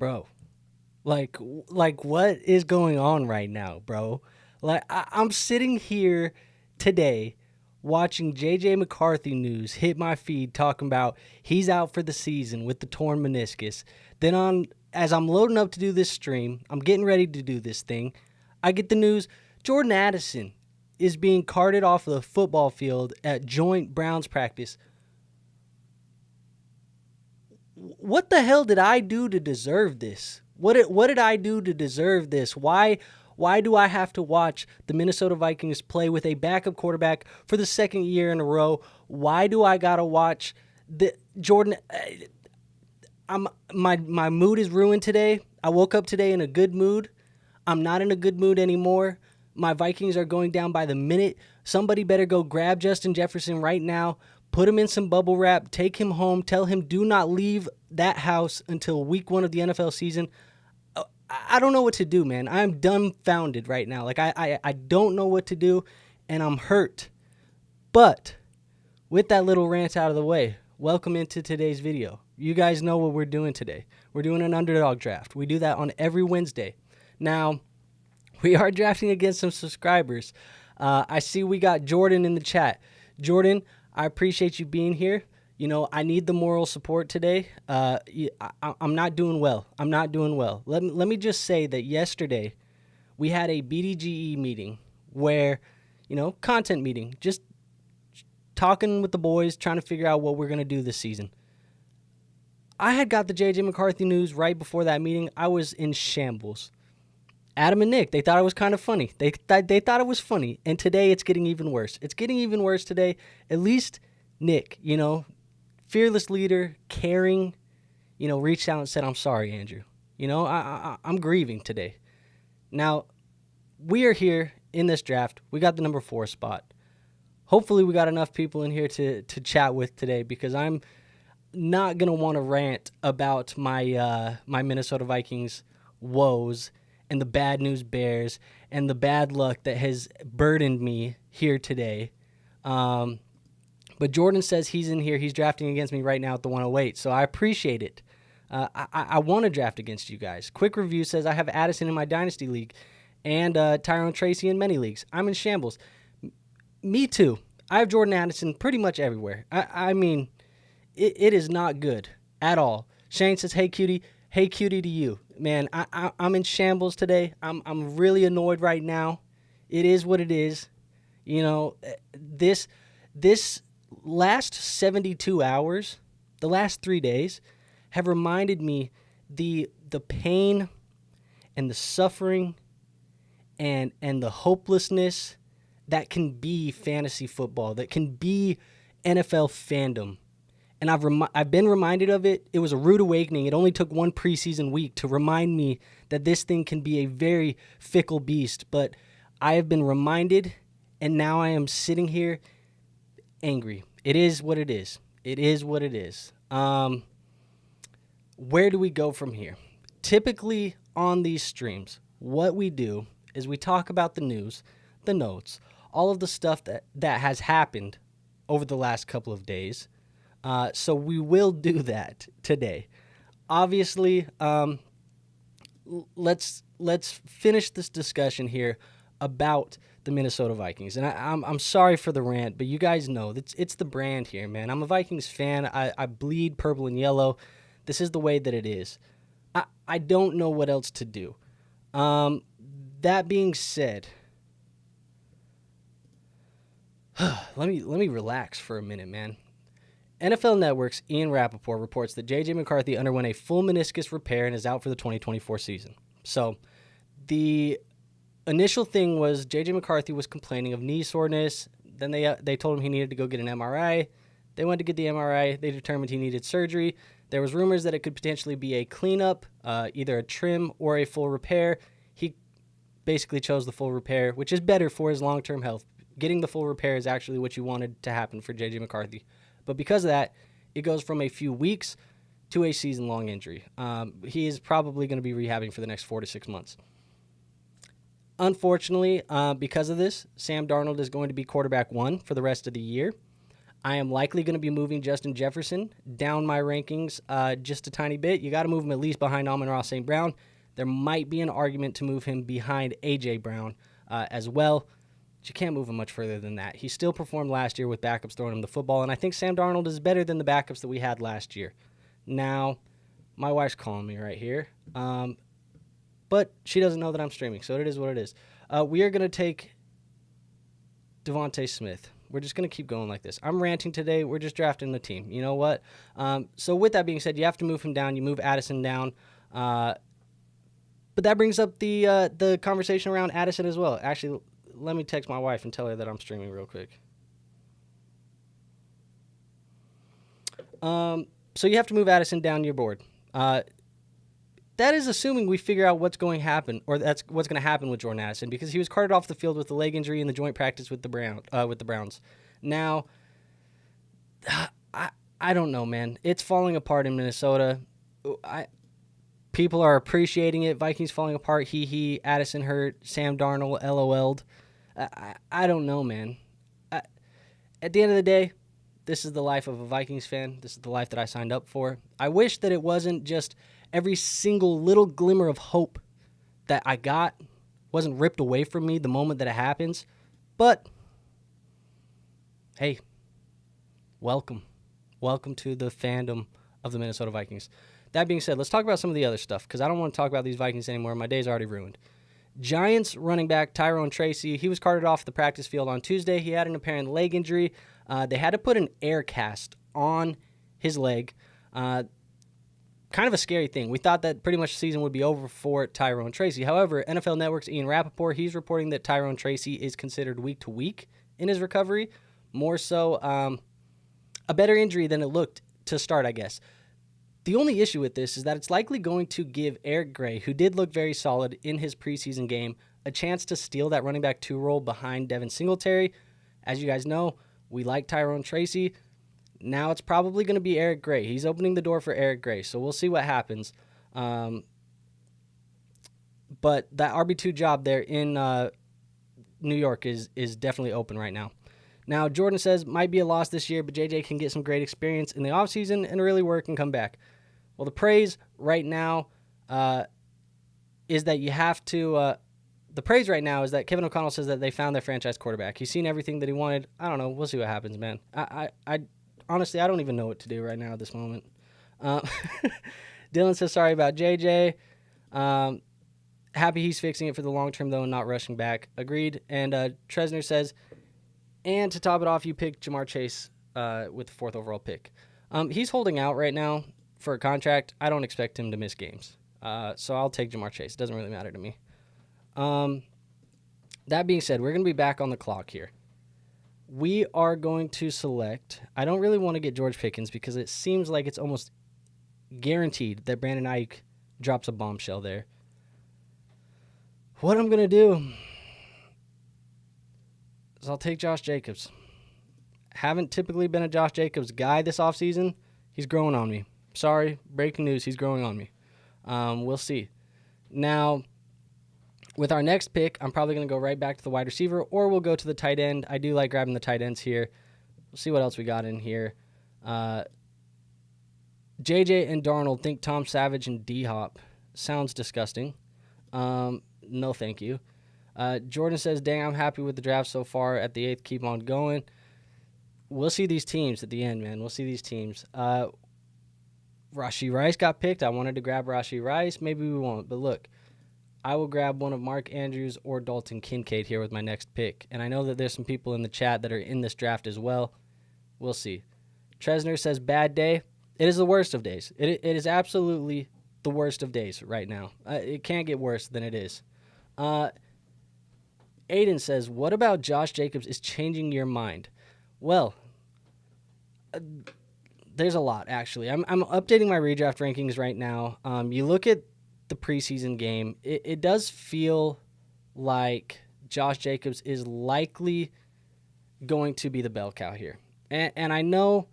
bro. Like what is going on right now, bro? Like I'm sitting here today watching JJ McCarthy news hit my feed talking about he's out for the season with the torn meniscus. Then as I'm loading up to do this stream, I'm getting ready to do this thing. I get the news Jordan Addison is being carted off of the football field at joint Browns practice. What the hell did I do to deserve this? What did I do to deserve this? Why do I have to watch the Minnesota Vikings play with a backup quarterback for the second year in a row? Why do I gotta watch the Jordan? My mood is ruined today. I woke up today in a good mood. I'm not in a good mood anymore. My Vikings are going down by the minute. Somebody better go grab Justin Jefferson right now, put him in some bubble wrap, take him home, tell him do not leave that house until week 1 of the NFL season. I don't know what to do, man. I'm dumbfounded right now. Like, I don't know what to do, and I'm hurt. But with that little rant out of the way, welcome into today's video. You guys know what we're doing today. We're doing an underdog draft. We do that on every Wednesday. Now, we are drafting against some subscribers. I see we got Jordan in the chat. Jordan, I appreciate you being here. You know, I need the moral support today. I'm not doing well. Let me just say that yesterday we had a bdge meeting where, content meeting, just talking with the boys, trying to figure out what we're going to do this season. I had got the JJ McCarthy news right before that meeting. I was in shambles. Adam and Nick, they thought it was kind of funny. They thought it was funny. And today it's getting even worse. It's getting even worse today. At least Nick, fearless leader, caring, reached out and said, I'm sorry, Andrew. I'm grieving today. Now, we are here in this draft. We got the number 4 spot. Hopefully we got enough people in here to chat with today, because I'm not going to want to rant about my Minnesota Vikings woes and the bad news bears and the bad luck that has burdened me here today. But Jordan says he's in here. He's drafting against me right now at the 108, so I appreciate it. I want to draft against you guys. Quick review says I have Addison in my Dynasty League and Tyrone Tracy in many leagues. I'm in shambles. Me too. I have Jordan Addison pretty much everywhere. I mean, it is not good at all. Shane says, hey, cutie. Hey, cutie to you. Man, I'm in shambles today. I'm really annoyed right now. It is what it is. This last 72 hours, the last 3 days, have reminded me the pain and the suffering and the hopelessness that can be fantasy football, that can be NFL fandom. And I've been reminded of it. It was a rude awakening. It only took one preseason week to remind me that this thing can be a very fickle beast. But I have been reminded, and now I am sitting here angry. It is what it is. It is what it is. Where do we go from here? Typically on these streams, what we do is we talk about the news, the notes, all of the stuff that has happened over the last couple of days. So we will do that today. Obviously, let's finish this discussion here about the Minnesota Vikings. And I'm sorry for the rant, but you guys know it's the brand here, man. I'm a Vikings fan. I bleed purple and yellow. This is the way that it is. I don't know what else to do. That being said, let me relax for a minute, man. NFL Network's Ian Rappaport reports that J.J. McCarthy underwent a full meniscus repair and is out for the 2024 season. So the initial thing was J.J. McCarthy was complaining of knee soreness. Then they told him he needed to go get an MRI. They went to get the MRI. They determined he needed surgery. There was rumors that it could potentially be a cleanup, either a trim or a full repair. He basically chose the full repair, which is better for his long-term health. Getting the full repair is actually what you wanted to happen for J.J. McCarthy. But because of that, it goes from a few weeks to a season-long injury. He is probably going to be rehabbing for the next 4 to 6 months. Unfortunately, because of this, Sam Darnold is going to be quarterback 1 for the rest of the year. I am likely going to be moving Justin Jefferson down my rankings just a tiny bit. You got to move him at least behind Amon-Ra St. Brown. There might be an argument to move him behind A.J. Brown as well. But you can't move him much further than that. He still performed last year with backups throwing him the football, and I think Sam Darnold is better than the backups that we had last year. Now, my wife's calling me right here, but she doesn't know that I'm streaming, so it is what it is. We are going to take Devontae Smith. We're just going to keep going like this. I'm ranting today. We're just drafting the team. You know what? So with that being said, you have to move him down. You move Addison down. But that brings up the conversation around Addison as well. Actually, let me text my wife and tell her that I'm streaming real quick. So you have to move Addison down your board. That is assuming we figure out what's going to happen, or that's what's going to happen with Jordan Addison, because he was carted off the field with a leg injury in the joint practice with the Browns. Now, I don't know, man. It's falling apart in Minnesota. People are appreciating it. Vikings falling apart. Addison hurt. Sam Darnold LOL'd. I don't know, man. At the end of the day, this is the life of a Vikings fan. This is the life that I signed up for. I wish that it wasn't just every single little glimmer of hope that I got wasn't ripped away from me the moment that it happens. But, hey, welcome. Welcome to the fandom of the Minnesota Vikings. That being said, let's talk about some of the other stuff, because I don't want to talk about these Vikings anymore. My day's already ruined. Giants running back Tyrone Tracy, he was carted off the practice field on Tuesday. He had an apparent leg injury. They had to put an air cast on his leg. Kind of a scary thing. We thought that pretty much the season would be over for Tyrone Tracy. However, NFL Network's Ian Rappaport, he's reporting that Tyrone Tracy is considered week to week in his recovery. More so a better injury than it looked to start, I guess. The only issue with this is that it's likely going to give Eric Gray, who did look very solid in his preseason game, a chance to steal that running back 2 role behind Devin Singletary. As you guys know, we like Tyrone Tracy. Now it's probably going to be Eric Gray. He's opening the door for Eric Gray, so we'll see what happens. But that RB2 job there in New York is definitely open right now. Now, Jordan says, might be a loss this year, but JJ can get some great experience in the offseason and really work and come back. Well, the praise right now is that you have to the praise right now is that Kevin O'Connell says that they found their franchise quarterback. He's seen everything that he wanted. I don't know. We'll see what happens, man. I honestly, I don't even know what to do right now at this moment. Dylan says, sorry about JJ. Happy he's fixing it for the long term, though, and not rushing back. Agreed. And Tresner says, and to top it off, you picked Jamar Chase with the 4th overall pick. He's holding out right now for a contract. I don't expect him to miss games. So I'll take Jamar Chase. It doesn't really matter to me. That being said, we're going to be back on the clock here. We are going to select, I don't really want to get George Pickens because it seems like it's almost guaranteed that Brandon Ayuk drops a bombshell there. What I'm going to do is I'll take Josh Jacobs. Haven't typically been a Josh Jacobs guy this offseason. He's growing on me. Sorry, breaking news, he's growing on me. We'll see. Now, with our next pick, I'm probably going to go right back to the wide receiver, or we'll go to the tight end. I do like grabbing the tight ends here. We'll see what else we got in here. JJ and Darnold think Tom Savage and D-Hop. Sounds disgusting. No, thank you. Jordan says, dang, I'm happy with the draft so far at the 8th. Keep on going. We'll see these teams at the end, man. We'll see these teams. Rashee Rice got picked. I wanted to grab Rashee Rice. Maybe we won't. But look, I will grab one of Mark Andrews or Dalton Kincaid here with my next pick. And I know that there's some people in the chat that are in this draft as well. We'll see. Tresner says, bad day. It is the worst of days. It is absolutely the worst of days right now. It can't get worse than it is. Aiden says, what about Josh Jacobs is changing your mind? Well, there's a lot, actually. I'm updating my redraft rankings right now. You look at the preseason game, it does feel like Josh Jacobs is likely going to be the bell cow here. And I know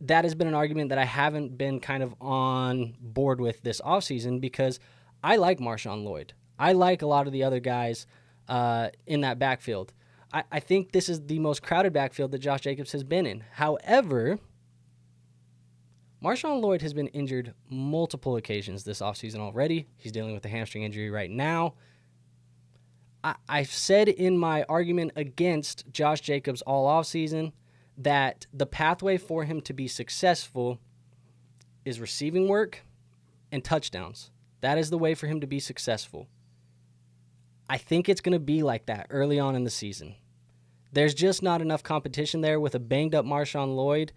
that has been an argument that I haven't been kind of on board with this offseason because I like Marshawn Lloyd. I like a lot of the other guys in that backfield. I think this is the most crowded backfield that Josh Jacobs has been in. However, Marshawn Lloyd has been injured multiple occasions this offseason already. He's dealing with a hamstring injury right now. I've said in my argument against Josh Jacobs all offseason that the pathway for him to be successful is receiving work and touchdowns. That is the way for him to be successful. I think it's going to be like that early on in the season. There's just not enough competition there with a banged-up Marshawn Lloyd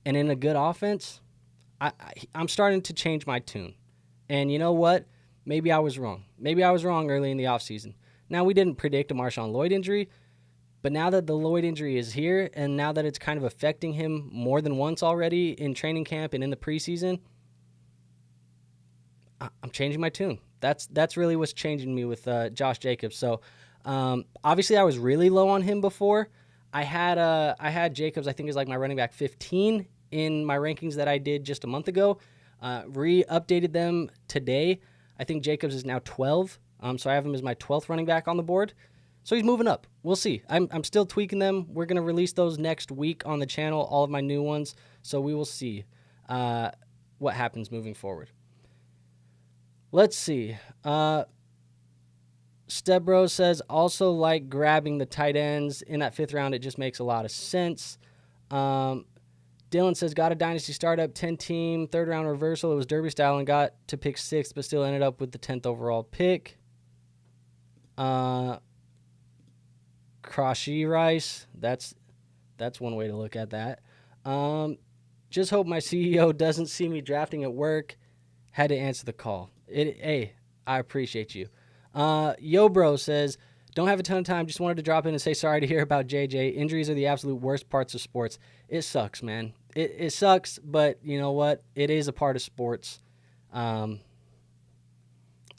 and in a good offense. I'm starting to change my tune. And you know what? Maybe I was wrong. Maybe I was wrong early in the offseason. Now, we didn't predict a Marshawn Lloyd injury, but now that the Lloyd injury is here and now that it's kind of affecting him more than once already in training camp and in the preseason, I'm changing my tune. That's really what's changing me with Josh Jacobs. So, obviously, I was really low on him before. I had Jacobs, I think, is like my running back 15 in my rankings that I did just a month ago. Re-updated them today. I think Jacobs is now 12. So I have him as my 12th running back on the board. So he's moving up. We'll see. I'm still tweaking them. We're going to release those next week on the channel, all of my new ones. So we will see what happens moving forward. Let's see. Stebro says, also like grabbing the tight ends in that 5th round. It just makes a lot of sense. Dylan says, got a Dynasty startup, 10-team, 3rd-round reversal. It was Derby style and got to pick 6th, but still ended up with the 10th overall pick. Croshy Rice, that's one way to look at that. Just hope my CEO doesn't see me drafting at work. Had to answer the call. Hey, I appreciate you. Yo Bro says, don't have a ton of time, just wanted to drop in and say sorry to hear about JJ. Injuries are the absolute worst parts of sports. It sucks, man. It sucks, but you know what? It is a part of sports. It's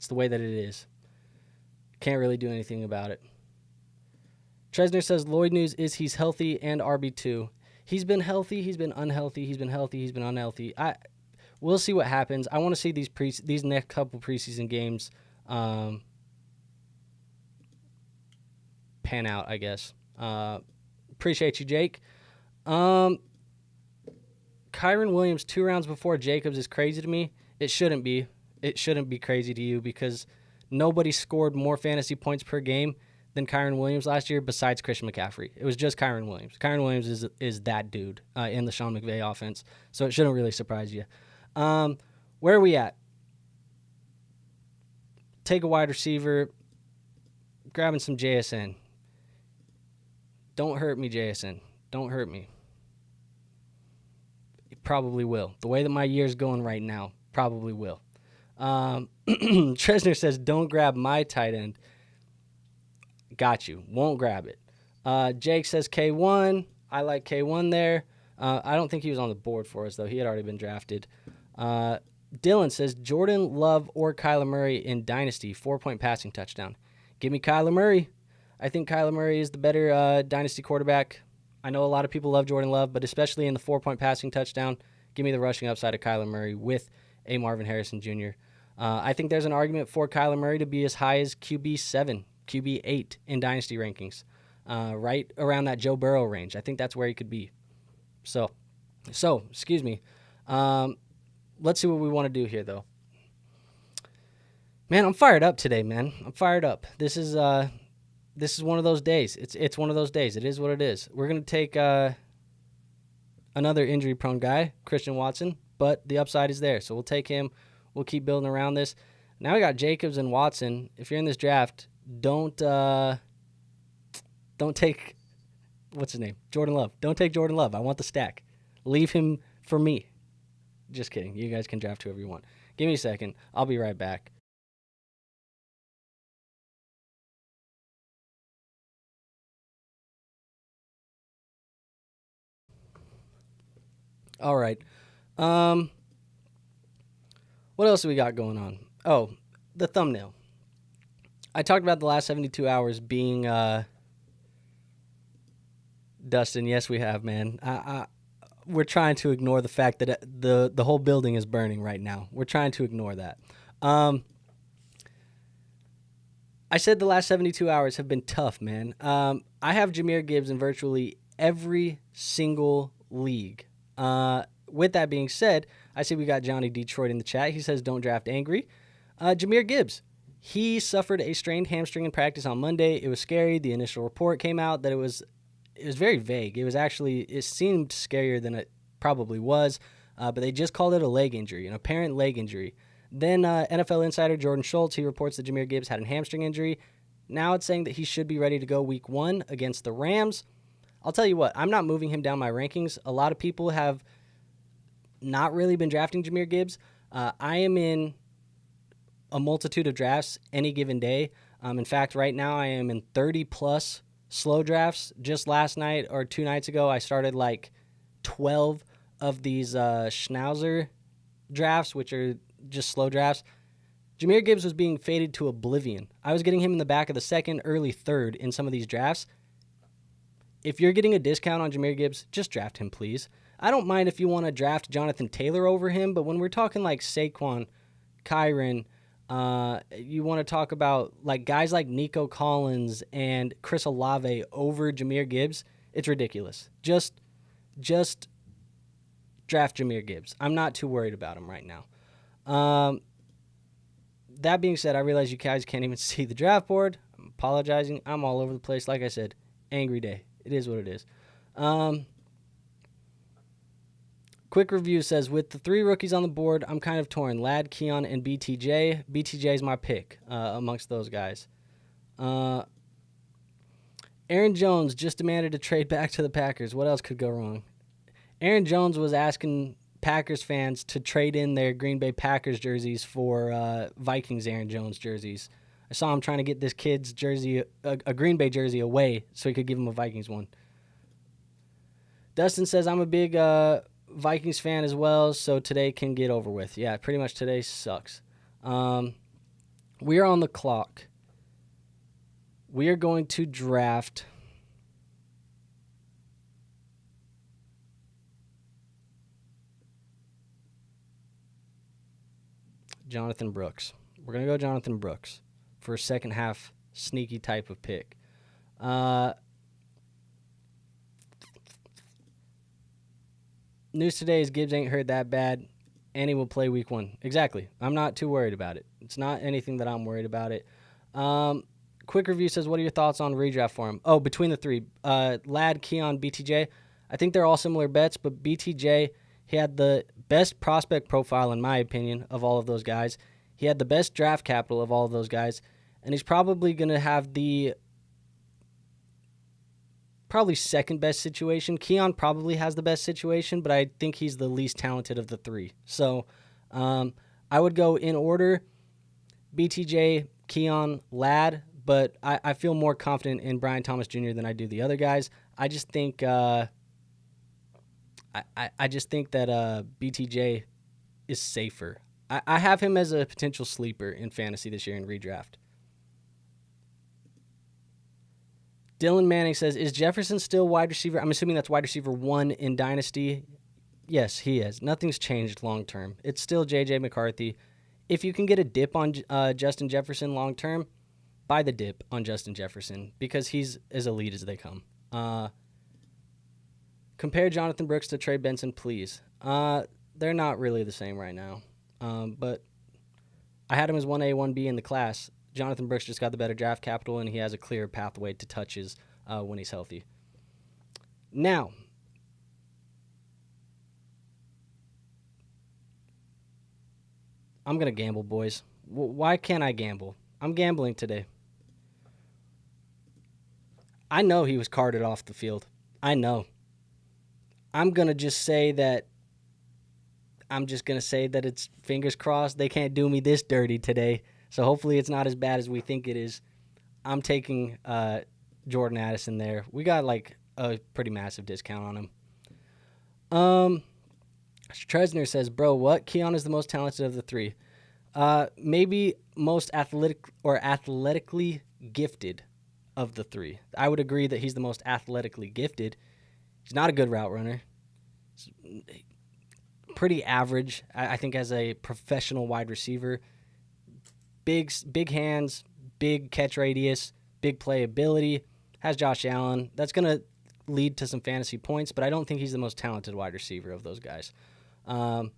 the way that it is. Can't really do anything about it. Tresner says, Lloyd news is he's healthy and RB2. He's been healthy, he's been unhealthy, he's been healthy, he's been unhealthy. We'll see what happens. I want to see these next couple preseason games pan out, I guess. Appreciate you, Jake. Kyron Williams 2 rounds before Jacobs is crazy to me. It shouldn't be. It shouldn't be crazy to you because nobody scored more fantasy points per game than Kyron Williams last year besides Christian McCaffrey. It was just Kyron Williams. Kyron Williams is that dude in the Sean McVay offense, so it shouldn't really surprise you. Where are we at? Take a wide receiver, grabbing some JSN. Don't hurt me, JSN. Don't hurt me. It probably will. The way that my year's going right now, probably will. Tresner says, don't grab my tight end. Got you. Won't grab it. Jake says K1. I like K1 there. I don't think he was on the board for us, though. He had already been drafted. Dylan says Jordan Love or Kyler Murray in Dynasty, 4-point passing touchdown. Give me Kyler Murray. I think Kyler Murray is the better Dynasty quarterback. I know a lot of people love Jordan Love, but especially in the 4-point passing touchdown, give me the rushing upside of Kyler Murray with a Marvin Harrison Jr. I think there's an argument for Kyler Murray to be as high as QB7, QB8 in Dynasty rankings, right around that Joe Burrow range. I think that's where he could be. So, excuse me. Let's see what we want to do here, though. Man, I'm fired up today, man. I'm fired up. This is one of those days. It's one of those days. It is what it is. We're gonna take another injury-prone guy, Christian Watson, but the upside is there, so we'll take him. We'll keep building around this. Now we got Jacobs and Watson. If you're in this draft, don't take what's his name, Jordan Love. Don't take Jordan Love. I want the stack. Leave him for me. Just kidding. You guys can draft whoever you want. Give me a second. I'll be right back. All right. What else do we got going on? Oh, the thumbnail. I talked about the last 72 hours being Dustin. Yes, we have, man. We're trying to ignore the fact that the whole building is burning right now. We're trying to ignore that. I I said the last 72 hours have been tough, man. I have Jahmyr Gibbs in virtually every single league. With that being said, I see we got Johnny Detroit in the chat. He says, don't draft angry. Jahmyr Gibbs, he suffered a strained hamstring in practice on Monday. It was scary. The initial report came out that it was very vague. It seemed scarier than it probably was, but they just called it a leg injury, an apparent leg injury. Then NFL insider Jordan Schultz, he reports that Jahmyr Gibbs had a hamstring injury. Now it's saying that he should be ready to go week 1 against the Rams. I'll tell you what, I'm not moving him down my rankings. A lot of people have not really been drafting Jahmyr Gibbs. I am in a multitude of drafts any given day. In fact, right now I am in 30-plus slow drafts. Just last night or 2 nights ago, I started like 12 of these Schnauzer drafts, which are just slow drafts. Jahmyr Gibbs was being faded to oblivion. I was getting him in the back of the second, early third in some of these drafts. If you're getting a discount on Jahmyr Gibbs, just draft him, please. I don't mind if you want to draft Jonathan Taylor over him, but when we're talking like Saquon, Kyron, you want to talk about like guys like Nico Collins and Chris Olave over Jahmyr Gibbs, it's ridiculous. Just draft Jahmyr Gibbs. I'm not too worried about him right now. That being said, I realize you guys can't even see the draft board. I'm apologizing. I'm all over the place. Like I said, angry day. It is what it is. Quick review says, with the 3 rookies on the board, I'm kind of torn. Ladd, Keon, and BTJ. BTJ is my pick amongst those guys. Aaron Jones just demanded to trade back to the Packers. What else could go wrong? Aaron Jones was asking Packers fans to trade in their Green Bay Packers jerseys for Vikings Aaron Jones jerseys. I saw him trying to get this kid's jersey, a Green Bay jersey, away so he could give him a Vikings one. Dustin says, I'm a big Vikings fan as well, so today can get over with. Yeah, pretty much today sucks. We are on the clock. We are going to draft Jonathan Brooks. We're going to go Jonathan Brooks for a second half sneaky type of pick. News today is Gibbs ain't hurt that bad, and he will play week 1. Exactly. I'm not too worried about it. It's not anything that I'm worried about it. Quick review says, what are your thoughts on redraft for him? Oh, between the 3, Ladd, Keon, BTJ. I think they're all similar bets, but BTJ, he had the best prospect profile, in my opinion, of all of those guys. He had the best draft capital of all of those guys, and he's probably going to have the second best situation. Keon probably has the best situation, but I think he's the least talented of the 3. So I would go in order, BTJ, Keon, Ladd, but I feel more confident in Brian Thomas Jr. than I do the other guys. I just think I just think that BTJ is safer. I have him as a potential sleeper in fantasy this year in redraft. Dylan Manning says, is Jefferson still wide receiver? I'm assuming that's wide receiver 1 in Dynasty. Yes, he is. Nothing's changed long term. It's still J.J. McCarthy. If you can get a dip on Justin Jefferson long term, buy the dip on Justin Jefferson because he's as elite as they come. Compare Jonathan Brooks to Trey Benson, please. They're not really the same right now. But I had him as 1A, 1B in the class. Jonathan Brooks just got the better draft capital, and he has a clear pathway to touches when he's healthy. Now, I'm going to gamble, boys. Why can't I gamble? I'm gambling today. I know he was carted off the field. I know. I'm just going to say that it's fingers crossed they can't do me this dirty today. So hopefully it's not as bad as we think it is. I'm taking Jordan Addison there. We got like a pretty massive discount on him. Tresner says, bro, what? Keon is the most talented of the 3. Maybe most athletically gifted of the 3. I would agree that he's the most athletically gifted. He's not a good route runner. He's pretty average, I think, as a professional wide receiver. Big hands, big catch radius, big playability, has Josh Allen. That's going to lead to some fantasy points, but I don't think he's the most talented wide receiver of those guys. Yeah,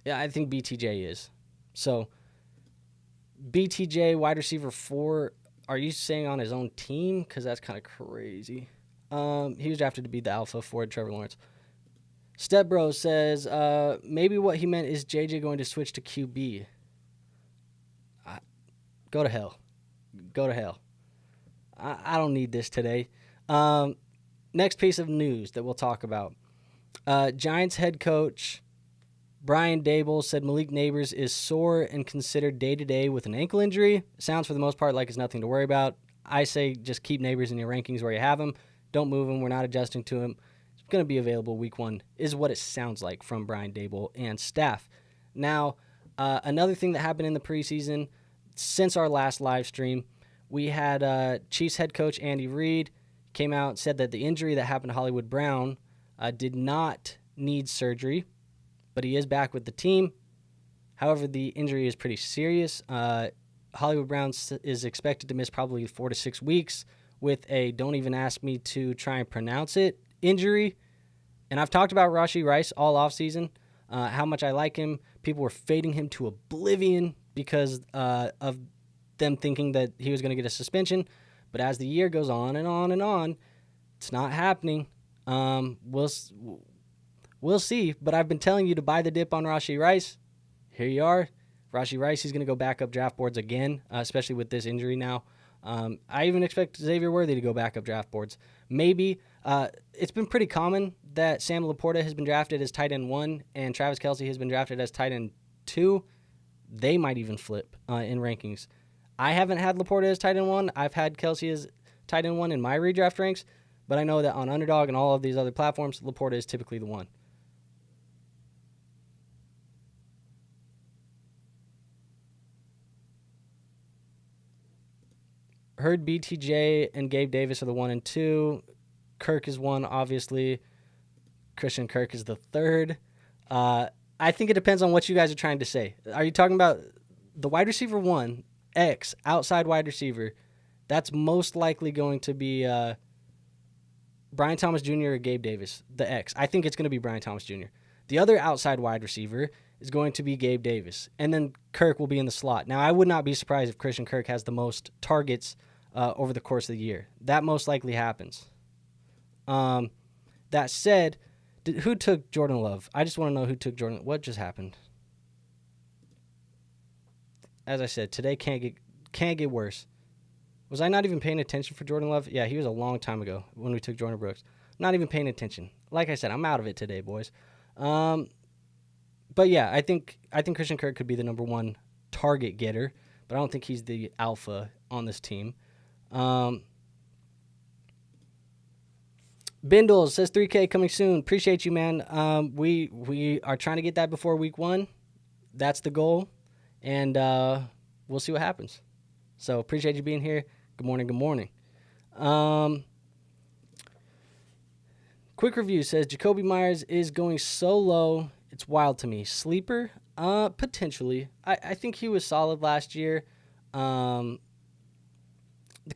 I think BTJ is. So BTJ, wide receiver 4, are you saying on his own team? Because that's kind of crazy. He was drafted to be the alpha for Trevor Lawrence. Stepbro says, maybe what he meant is JJ going to switch to QB. Go to hell. Go to hell. I don't need this today. Next piece of news that we'll talk about. Giants head coach Brian Daboll said Malik Neighbors is sore and considered day-to-day with an ankle injury. Sounds for the most part like it's nothing to worry about. I say just keep Neighbors in your rankings where you have him. Don't move him. We're not adjusting to him. It's going to be available week 1 is what it sounds like from Brian Daboll and staff. Now, another thing that happened in the preseason, since our last live stream, we had Chiefs head coach Andy Reid came out and said that the injury that happened to Hollywood Brown did not need surgery, but he is back with the team. However, the injury is pretty serious. Hollywood Brown is expected to miss probably 4 to 6 weeks with a don't even ask me to try and pronounce it injury. And I've talked about Rashee Rice all offseason, how much I like him. People were fading him to oblivion because of them thinking that he was going to get a suspension. But as the year goes on and on and on, it's not happening. We'll see, but I've been telling you to buy the dip on Rashee Rice. Here you are. Rashee Rice, he's going to go back up draft boards again, especially with this injury now. I even expect Xavier Worthy to go back up draft boards. Maybe. It's been pretty common that Sam Laporta has been drafted as tight end 1 and Travis Kelce has been drafted as tight end 2. They might even flip in rankings. I haven't had Laporta as tight end 1. I've had Kelce as tight end 1 in my redraft ranks, but I know that on Underdog and all of these other platforms, Laporta is typically the one. Heard BTJ and Gabe Davis are the 1 and 2. Kirk is 1, obviously. Christian Kirk is the 3rd. I think it depends on what you guys are trying to say. Are you talking about the wide receiver 1, X, outside wide receiver? That's most likely going to be Brian Thomas Jr. or Gabe Davis, the X. I think it's going to be Brian Thomas Jr. The other outside wide receiver is going to be Gabe Davis. And then Kirk will be in the slot. Now, I would not be surprised if Christian Kirk has the most targets over the course of the year. That most likely happens. That said, who took Jordan Love? I just want to know who took Jordan. What just happened? As I said, today can't get worse. Was I not even paying attention for Jordan Love? Yeah, he was a long time ago when we took Jordan Brooks. Not even paying attention. Like I said, I'm out of it today, boys. But yeah, I think Christian Kirk could be the number 1 target getter, but I don't think he's the alpha on this team. Bindles says 3K coming soon. Appreciate you, man. We are trying to get that before week 1. That's the goal, and we'll see what happens. So appreciate you being here. Good morning. Good morning. Quick review says Jacoby Myers is going so low. It's wild to me. Sleeper? Potentially. I think he was solid last year. The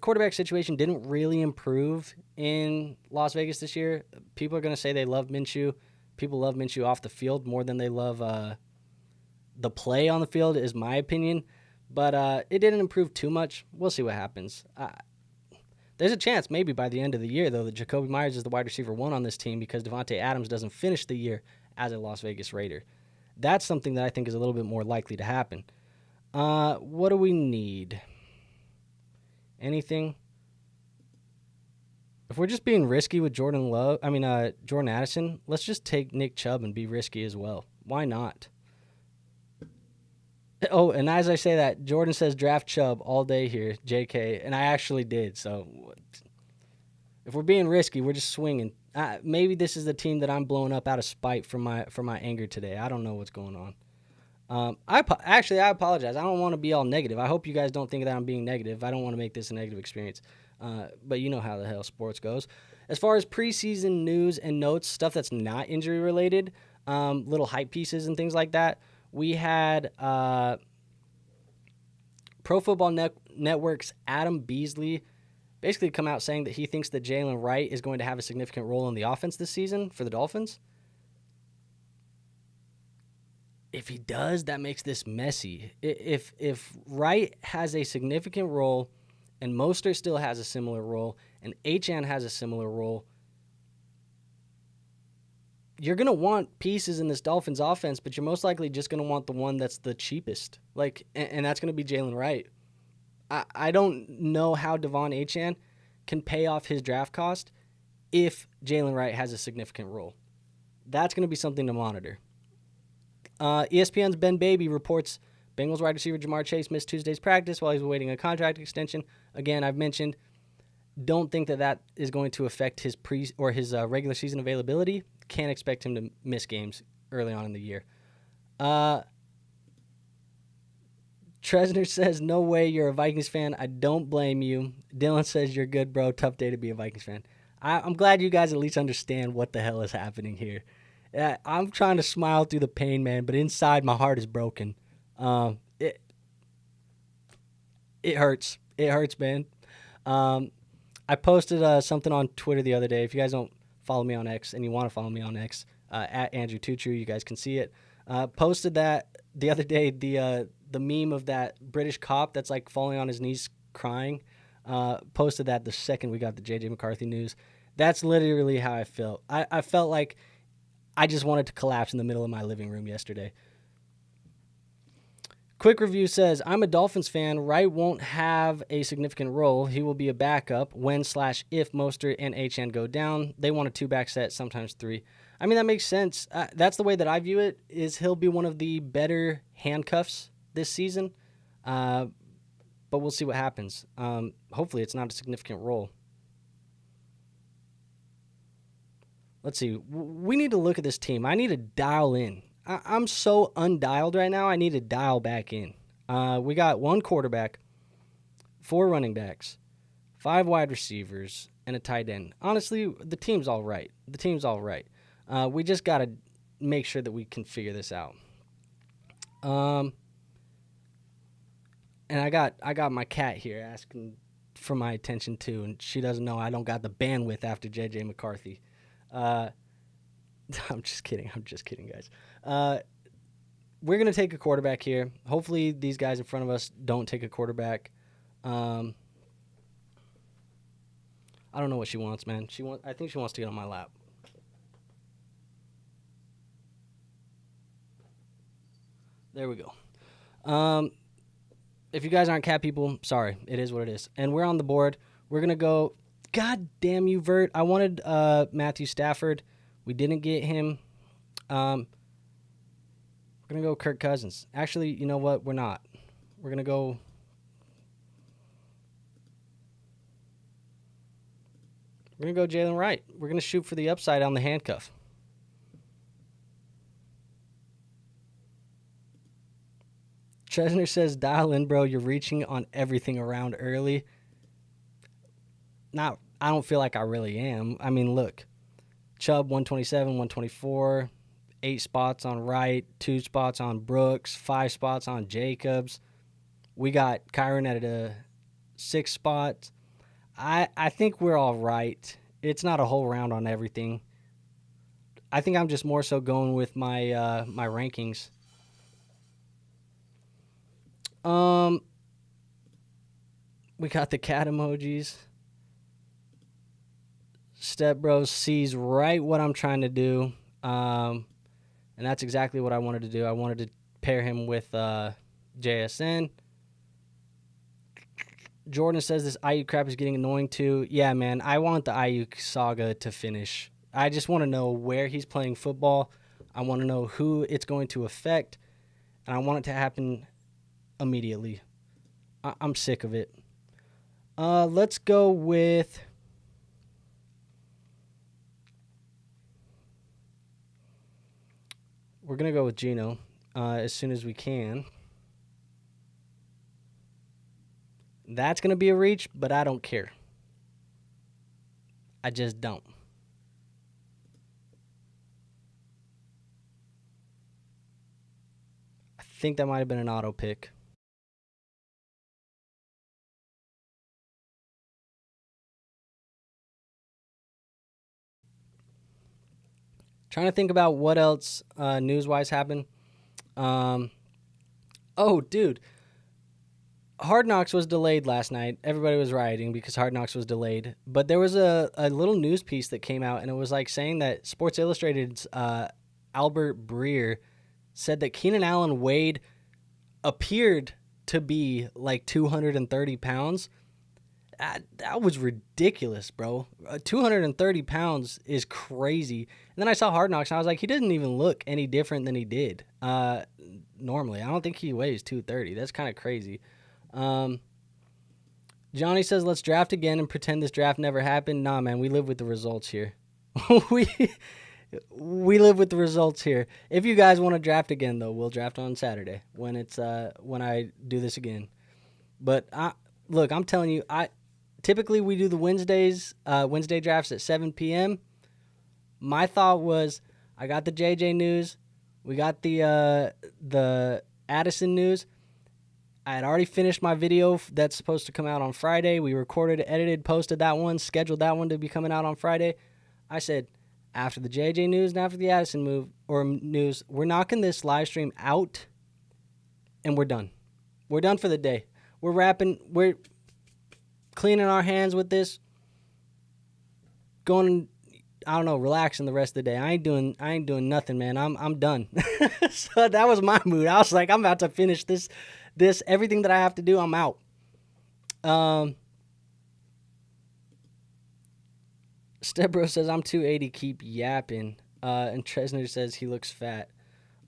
quarterback situation didn't really improve in Las Vegas this year. People are going to say they love Minshew. People love Minshew off the field more than they love the play on the field, is my opinion. But it didn't improve too much. We'll see what happens. There's a chance maybe by the end of the year, though, that Jacoby Myers is the wide receiver 1 on this team because Devontae Adams doesn't finish the year as a Las Vegas Raider. That's something that I think is a little bit more likely to happen. What do we need? Anything? If we're just being risky with Jordan Addison, let's just take Nick Chubb and be risky as well. Why not? Oh, and as I say that, Jordan says draft Chubb all day here, JK, and I actually did. So if we're being risky, we're just swinging. Maybe this is the team that I'm blowing up out of spite for my anger today. I don't know what's going on. I apologize. I don't want to be all negative. I hope you guys don't think that I'm being negative. I don't want to make this a negative experience. But you know how the hell sports goes. As far as preseason news and notes, stuff that's not injury related, little hype pieces and things like that, we had Pro Football Network's Adam Beasley basically come out saying that he thinks that Jalen Wright is going to have a significant role in the offense this season for the Dolphins. If he does, that makes this messy. If Wright has a significant role and Mostert still has a similar role and Achane has a similar role, you're going to want pieces in this Dolphins offense, but you're most likely just going to want the one that's the cheapest. And that's going to be Jalen Wright. I don't know how Devon Achane can pay off his draft cost if Jalen Wright has a significant role. That's going to be something to monitor. ESPN's Ben Baby reports Bengals wide receiver Jamar Chase missed Tuesday's practice while he was awaiting a contract extension. Again, I've mentioned, don't think that is going to affect his regular season availability. Can't expect him to miss games early on in the year. Tresner says, no way, you're a Vikings fan. I don't blame you. Dylan says, you're good, bro. Tough day to be a Vikings fan. I'm glad you guys at least understand what the hell is happening here. I'm trying to smile through the pain, man, but inside my heart is broken. It hurts. It hurts, man. I posted something on Twitter the other day. If you guys don't follow me on X and you want to follow me on X, at Andrew Tutu, you guys can see it. Posted that the other day, the meme of that British cop that's like falling on his knees crying. Posted that the second we got the J.J. McCarthy news. That's literally how I felt. I felt like I just wanted to collapse in the middle of my living room yesterday. Quick Review says, I'm a Dolphins fan. Wright won't have a significant role. He will be a backup when/if Mostert and Achane go down. They want a 2-back set, sometimes 3. I mean, that makes sense. That's the way that I view it, is he'll be one of the better handcuffs this season. But we'll see what happens. Hopefully it's not a significant role. Let's see. We need to look at this team. I need to dial in. I'm so undialed right now. I need to dial back in. We got 1 quarterback, 4 running backs, 5 wide receivers, and a tight end. Honestly, the team's all right. We just got to make sure that we can figure this out. And I got my cat here asking for my attention too, and she doesn't know I don't got the bandwidth after J.J. McCarthy. I'm just kidding, guys. We're going to take a quarterback here. Hopefully these guys in front of us don't take a quarterback. I don't know what she wants, man. I think she wants to get on my lap. There we go. If you guys aren't cat people, sorry. It is what it is. And we're on the board. We're going to go, God damn you, Vert. I wanted Matthew Stafford. We didn't get him. We're going to go Kirk Cousins. Actually, you know what? We're not. We're going to go... We're going to go Jalen Wright. We're going to shoot for the upside on the handcuff. Tresner says, dial in, bro. You're reaching on everything around early. I don't feel like I really am. I mean, look. Chubb, 127, 124. 8 spots on Wright. 2 spots on Brooks. 5 spots on Jacobs. We got Kyron at a 6 spot. I think we're all right. It's not a whole round on everything. I think I'm just more so going with my my rankings. We got the cat emojis. Step Bros sees right what I'm trying to do. And that's exactly what I wanted to do. I wanted to pair him with JSN. Jordan says this Ayuk crap is getting annoying too. Yeah, man, I want the Ayuk saga to finish. I just want to know where he's playing football. I want to know who it's going to affect. And I want it to happen immediately. I'm sick of it. Let's go with... We're going to go with Gino as soon as we can. That's going to be a reach, but I don't care. I just don't. I think that might have been an auto pick. Trying to think about what else news-wise happened. Oh, dude. Hard Knocks was delayed last night. Everybody was rioting because Hard Knocks was delayed. But there was a little news piece that came out, and it was like saying that Sports Illustrated's Albert Breer said that Keenan Allen appeared to be like 230 pounds. That was ridiculous, bro. 230 pounds is crazy. And then I saw Hard Knocks, and I was like, he didn't even look any different than he did normally. I don't think he weighs 230. That's kind of crazy. Johnny says, let's draft again and pretend this draft never happened. Nah, man, we live with the results here. we live with the results here. If you guys want to draft again, though, we'll draft on Saturday when I do this again. But look, I'm telling you, typically we do the Wednesday drafts at 7 p.m. My thought was, I got the JJ news, we got the Addison news. I had already finished my video that's supposed to come out on Friday. We recorded, edited, posted that one, scheduled that one to be coming out on Friday. I said, after the JJ news and after the Addison news, we're knocking this live stream out, and we're done. We're done for the day. We're cleaning our hands with this, going, I don't know, relaxing the rest of the day. I ain't doing nothing, man. I'm done. So that was my mood. I was like, I'm about to finish this everything that I have to do, I'm out. Stebro says, I'm 280, keep yapping. And Tresner says he looks fat.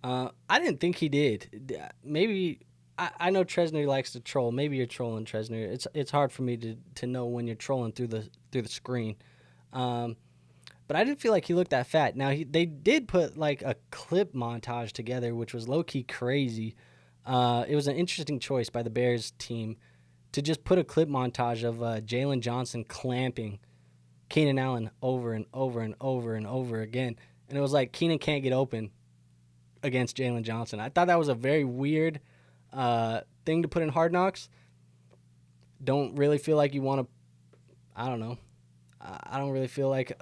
I didn't think he did. Maybe, I know Tresner likes to troll. Maybe you're trolling, Tresner. It's hard for me to know when you're trolling through the screen. But I didn't feel like he looked that fat. Now, they did put like a clip montage together, which was low-key crazy. It was an interesting choice by the Bears team to just put a clip montage of Jalen Johnson clamping Keenan Allen over and over and over and over again. And it was like Keenan can't get open against Jalen Johnson. I thought that was a very weird thing to put in Hard Knocks. Don't really feel like you want to, I don't know. I don't really feel like,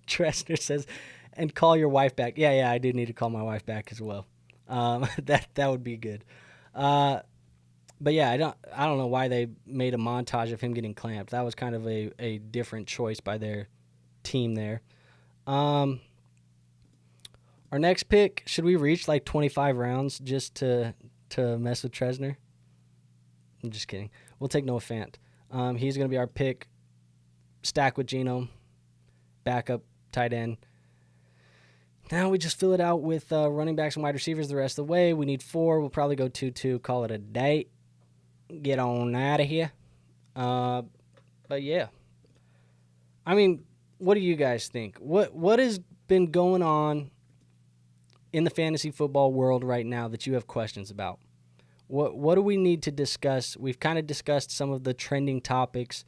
Tressner says, and call your wife back. Yeah, I do need to call my wife back as well. That would be good. But yeah, I don't know why they made a montage of him getting clamped. That was kind of a different choice by their team there. Our next pick, should we reach like 25 rounds just to mess with Tresner? I'm just kidding. We'll take Noah Fant. He's going to be our pick. Stack with Geno, backup tight end. Now we just fill it out with running backs and wide receivers the rest of the way. We need 4. We'll probably go 2-2, call it a day. Get on out of here. But yeah. I mean, what do you guys think? What has been going on in the fantasy football world right now that you have questions about? What do we need to discuss? We've kind of discussed some of the trending topics.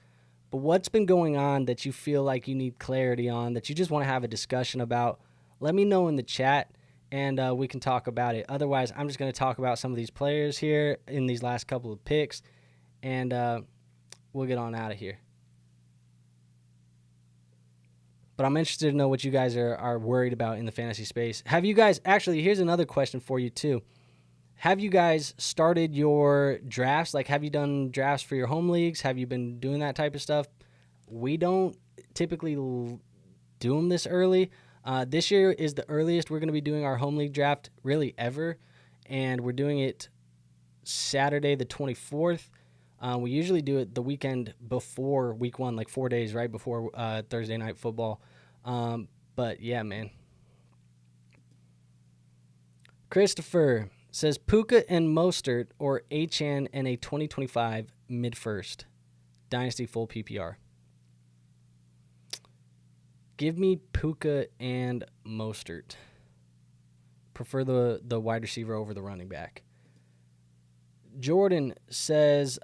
But what's been going on that you feel like you need clarity on, that you just want to have a discussion about? Let me know in the chat, and we can talk about it. Otherwise, I'm just going to talk about some of these players here in these last couple of picks, and we'll get on out of here. But I'm interested to know what you guys are worried about in the fantasy space. Have you guys – actually, here's another question for you too. Have you guys started your drafts? Like, have you done drafts for your home leagues? Have you been doing that type of stuff? We don't typically do them this early. This year is the earliest we're going to be doing our home league draft really ever, and we're doing it Saturday the 24th. We usually do it the weekend before week 1, like 4 days right before Thursday night football. But, yeah, man. Christopher says Puka and Mostert or Achane and a 2025 mid-first. Dynasty full PPR. Give me Puka and Mostert. Prefer the wide receiver over the running back. Jordan says,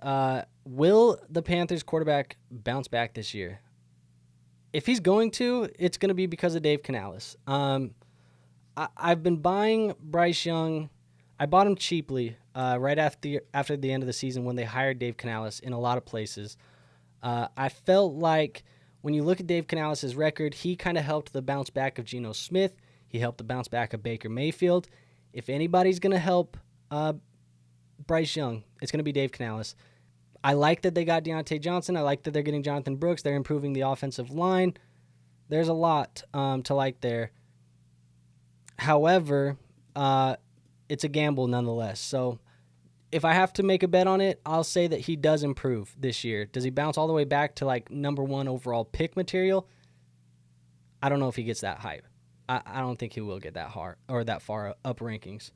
will the Panthers quarterback bounce back this year? If he's going to, it's going to be because of Dave Canales. I've been buying Bryce Young. I bought him cheaply right after the end of the season when they hired Dave Canales in a lot of places. I felt like when you look at Dave Canales' record, he kind of helped the bounce back of Geno Smith. He helped the bounce back of Baker Mayfield. If anybody's going to help Bryce Young, it's going to be Dave Canales. I like that they got Deontay Johnson. I like that they're getting Jonathan Brooks. They're improving the offensive line. There's a lot to like there. However, it's a gamble nonetheless. So if I have to make a bet on it, I'll say that he does improve this year. Does he bounce all the way back to like number 1 overall pick material? I don't know if he gets that hype. I don't think he will get that hard or that far up rankings.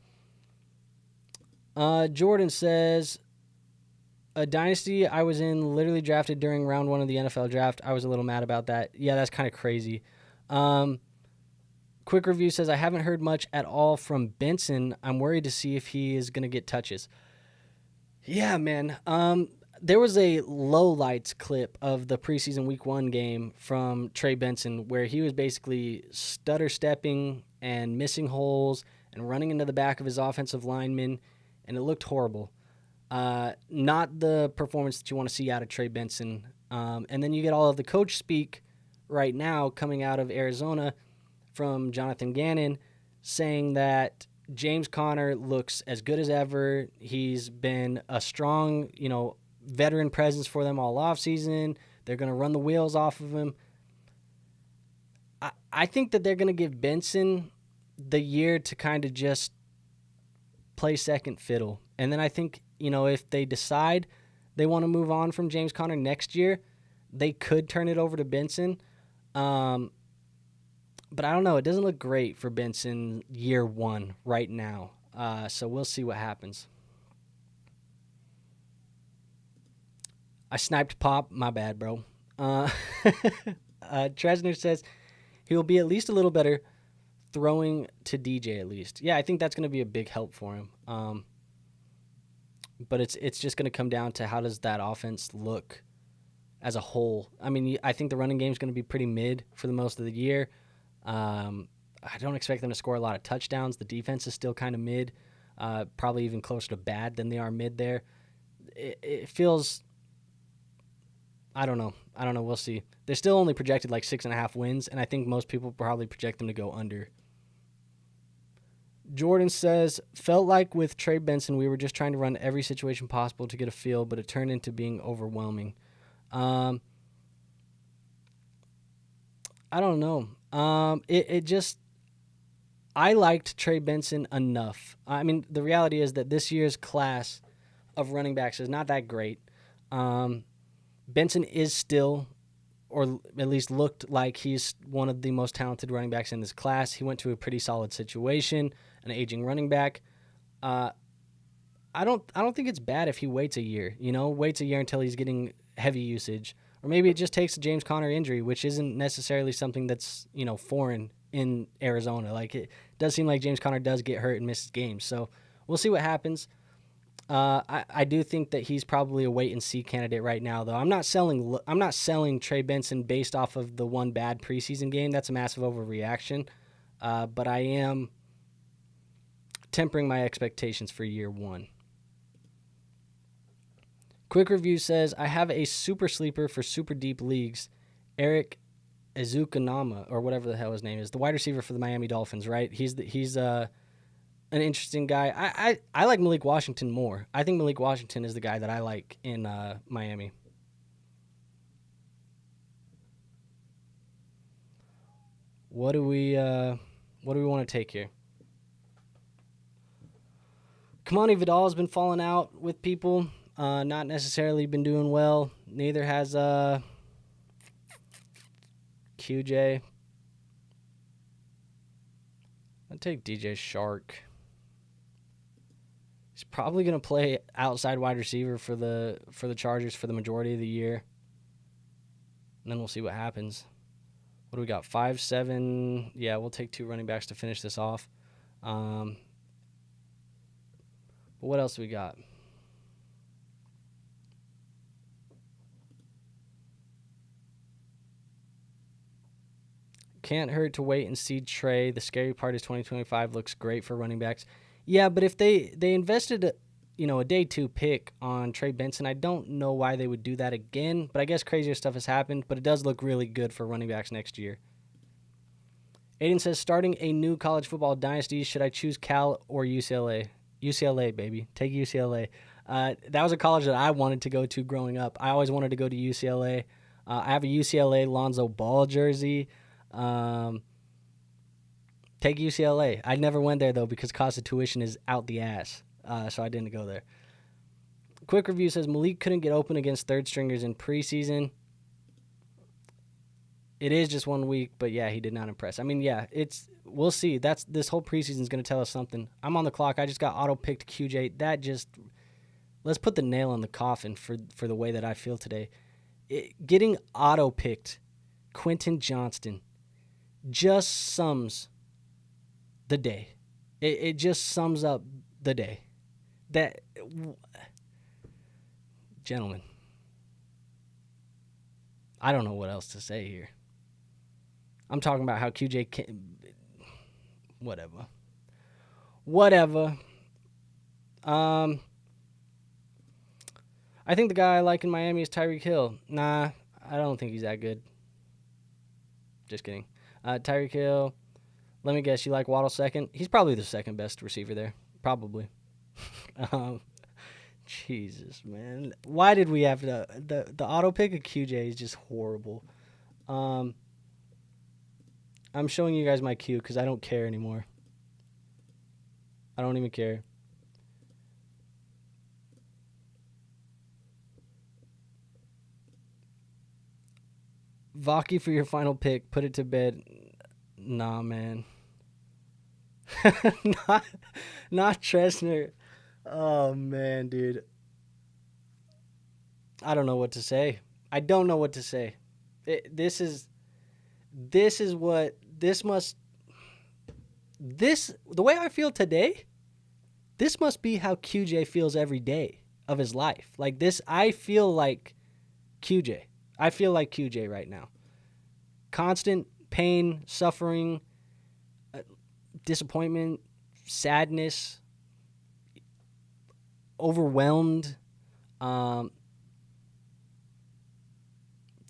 Jordan says, a dynasty I was in literally drafted during round 1 of the NFL draft. I was a little mad about that. Yeah, that's kind of crazy. Quick review says, I haven't heard much at all from Benson. I'm worried to see if he is going to get touches. Yeah, man. There was a low lights clip of the preseason week 1 game from Trey Benson where he was basically stutter stepping and missing holes and running into the back of his offensive lineman, and it looked horrible. Not the performance that you want to see out of Trey Benson. And then you get all of the coach speak right now coming out of Arizona from Jonathan Gannon saying that James Conner looks as good as ever. He's been a strong, veteran presence for them all offseason. They're going to run the wheels off of him. I think that they're going to give Benson the year to kind of just play second fiddle. And then I think, if they decide they want to move on from James Conner next year, they could turn it over to Benson. But I don't know. It doesn't look great for Benson year 1 right now. So we'll see what happens. I sniped Pop. My bad, bro. Tresner says he will be at least a little better throwing to DJ at least. Yeah, I think that's going to be a big help for him. But it's just going to come down to how does that offense look as a whole. I mean, I think the running game is going to be pretty mid for the most of the year. I don't expect them to score a lot of touchdowns. The defense is still kind of mid, probably even closer to bad than they are mid there. It feels, I don't know. We'll see. They're still only projected like 6.5 wins, and I think most people probably project them to go under. Jordan says, felt like with Trey Benson, we were just trying to run every situation possible to get a feel, but it turned into being overwhelming. I don't know. I liked Trey Benson enough. I mean, the reality is that this year's class of running backs is not that great. Benson is still, or at least looked like he's one of the most talented running backs in this class. He went to a pretty solid situation, an aging running back. I don't think it's bad if he waits a year, waits a year until he's getting heavy usage. Or maybe it just takes a James Conner injury, which isn't necessarily something that's, foreign in Arizona. Like, it does seem like James Conner does get hurt and misses games. So we'll see what happens. I do think that he's probably a wait-and-see candidate right now, though. I'm not selling Trey Benson based off of the one bad preseason game. That's a massive overreaction. But I am tempering my expectations for year 1. Quick review says, I have a super sleeper for super deep leagues, Eric Ezukanama, or whatever the hell his name is, the wide receiver for the Miami Dolphins, right? He's an interesting guy. I like Malik Washington more. I think Malik Washington is the guy that I like in Miami. What do we want to take here? Kamani Vidal has been falling out with people. Not necessarily been doing well. Neither has QJ. I'll take DJ Shark. He's probably going to play outside wide receiver for the Chargers for the majority of the year. And then we'll see what happens. What do we got? 5-7. Yeah, we'll take 2 running backs to finish this off. But what else do we got? Can't hurt to wait and see Trey. The scary part is 2025 looks great for running backs. Yeah, but if they invested a day 2 pick on Trey Benson, I don't know why they would do that again. But I guess crazier stuff has happened. But it does look really good for running backs next year. Aiden says, starting a new college football dynasty, should I choose Cal or UCLA? UCLA, baby. Take UCLA. That was a college that I wanted to go to growing up. I always wanted to go to UCLA. I have a UCLA Lonzo Ball jersey. Take UCLA. I never went there, though, because cost of tuition is out the ass. So I didn't go there. Quick review says, Malik couldn't get open against third stringers in preseason. It is just 1 week, but yeah, he did not impress. I mean, yeah, we'll see. This whole preseason is going to tell us something. I'm on the clock. I just got auto-picked QJ. Let's put the nail in the coffin for the way that I feel today. Getting auto-picked Quentin Johnston just sums the day. It just sums up the day. Gentlemen, I don't know what else to say here. I'm talking about how QJ can... Whatever. I think the guy I like in Miami is Tyreek Hill. Nah, I don't think he's that good. Just kidding. Tyreek Hill. Let me guess, you like Waddle second? He's probably the second best receiver there. Probably. Jesus, man. Why did we have to... The auto pick of QJ is just horrible. I'm showing you guys my queue because I don't care anymore. I don't even care. Vaki for your final pick. Put it to bed. Nah, man. not Tresner. Oh, man, dude. I don't know what to say. The way I feel today, this must be how QJ feels every day of his life. Like this, I feel like QJ. I feel like QJ right now. Constant pain, suffering, disappointment, sadness, overwhelmed,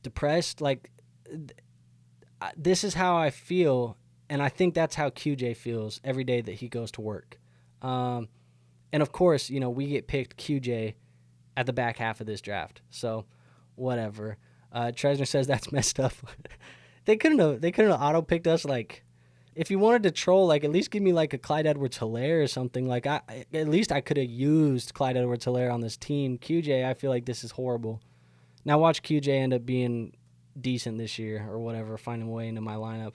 depressed. Like, this is how I feel, and I think that's how QJ feels every day that he goes to work. And, of course, we get picked QJ at the back half of this draft. So, whatever. Tresner says that's messed up. They couldn't have auto-picked us, like... If you wanted to troll, like, at least give me, like, a Clyde Edwards-Helaire or something. Like, at least I could have used Clyde Edwards-Helaire on this team. QJ, I feel like this is horrible. Now watch QJ end up being decent this year or whatever, finding a way into my lineup.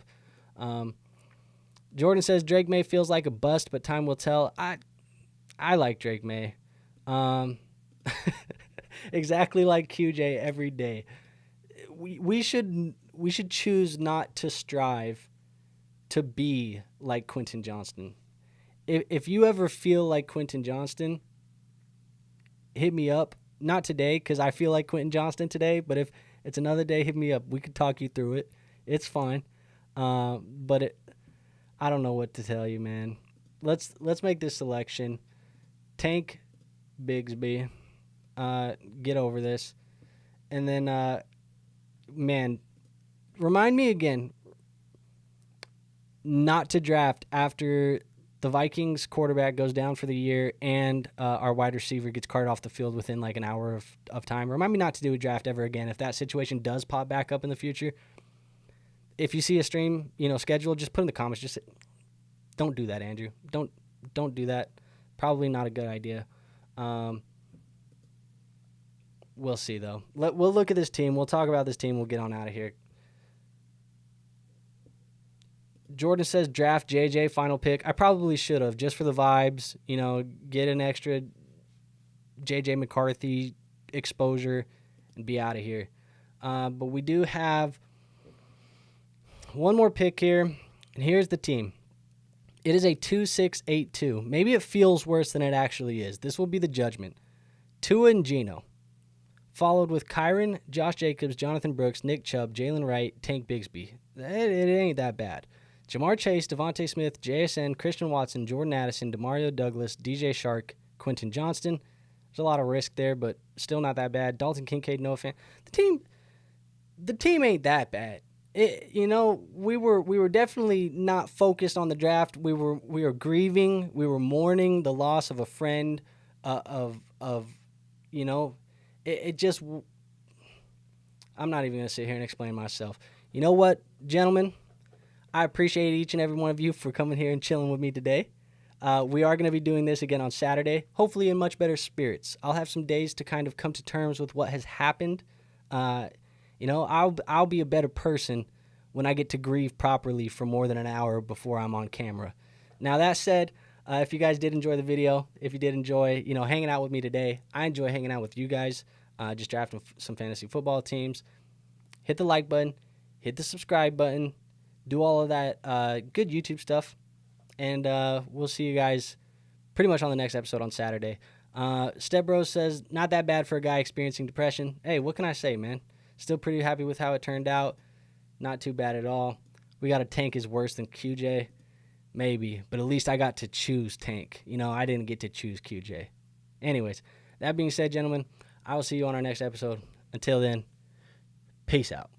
Jordan says Drake May feels like a bust, but time will tell. I like Drake May. Exactly like QJ every day. We should choose not to strive to be like Quentin Johnston. If you ever feel like Quentin Johnston, hit me up. Not today, because I feel like Quentin Johnston today, but if it's another day, hit me up. We could talk you through it. It's fine. But I don't know what to tell you, man. Let's make this selection. Tank Bigsby. Get over this. And then, man, remind me again not to draft after the Vikings quarterback goes down for the year and our wide receiver gets carted off the field within like an hour of time. Remind me not to do a draft ever again if that situation does pop back up in the future. If you see a stream, schedule, just put in the comments. Just don't do that, Andrew. Don't do that. Probably not a good idea. We'll see, though. We'll look at this team. We'll talk about this team. We'll get on out of here. Jordan says draft JJ final pick. I probably should have just for the vibes, get an extra JJ McCarthy exposure and be out of here. But we do have one more pick here, and here's the team. It is a 2-6-8-2. Maybe it feels worse than it actually is. This will be the judgment. Tua and Geno, followed with Kyron, Josh Jacobs, Jonathan Brooks, Nick Chubb, Jalen Wright, Tank Bigsby. It ain't that bad. Jamar Chase, Devontae Smith, JSN, Christian Watson, Jordan Addison, Demario Douglas, DJ Shark, Quentin Johnston. There's a lot of risk there, but still not that bad. Dalton Kincaid, Noah Fant. The team ain't that bad. we were definitely not focused on the draft. We were grieving. We were mourning the loss of a friend. It just. I'm not even gonna sit here and explain myself. You know what, gentlemen? I appreciate each and every one of you for coming here and chilling with me today. We are going to be doing this again on Saturday, hopefully in much better spirits. I'll have some days to kind of come to terms with what has happened. I'll be a better person when I get to grieve properly for more than an hour before I'm on camera. Now, that said, if you guys did enjoy the video, if you did enjoy, hanging out with me today, I enjoy hanging out with you guys, just drafting some fantasy football teams. Hit the like button, hit the subscribe button, do all of that good YouTube stuff, and we'll see you guys pretty much on the next episode on Saturday. Step Bros says, not that bad for a guy experiencing depression. Hey, what can I say, man? Still pretty happy with how it turned out. Not too bad at all. We got a Tank is worse than QJ. Maybe, but at least I got to choose Tank. I didn't get to choose QJ. Anyways, that being said, gentlemen, I will see you on our next episode. Until then, peace out.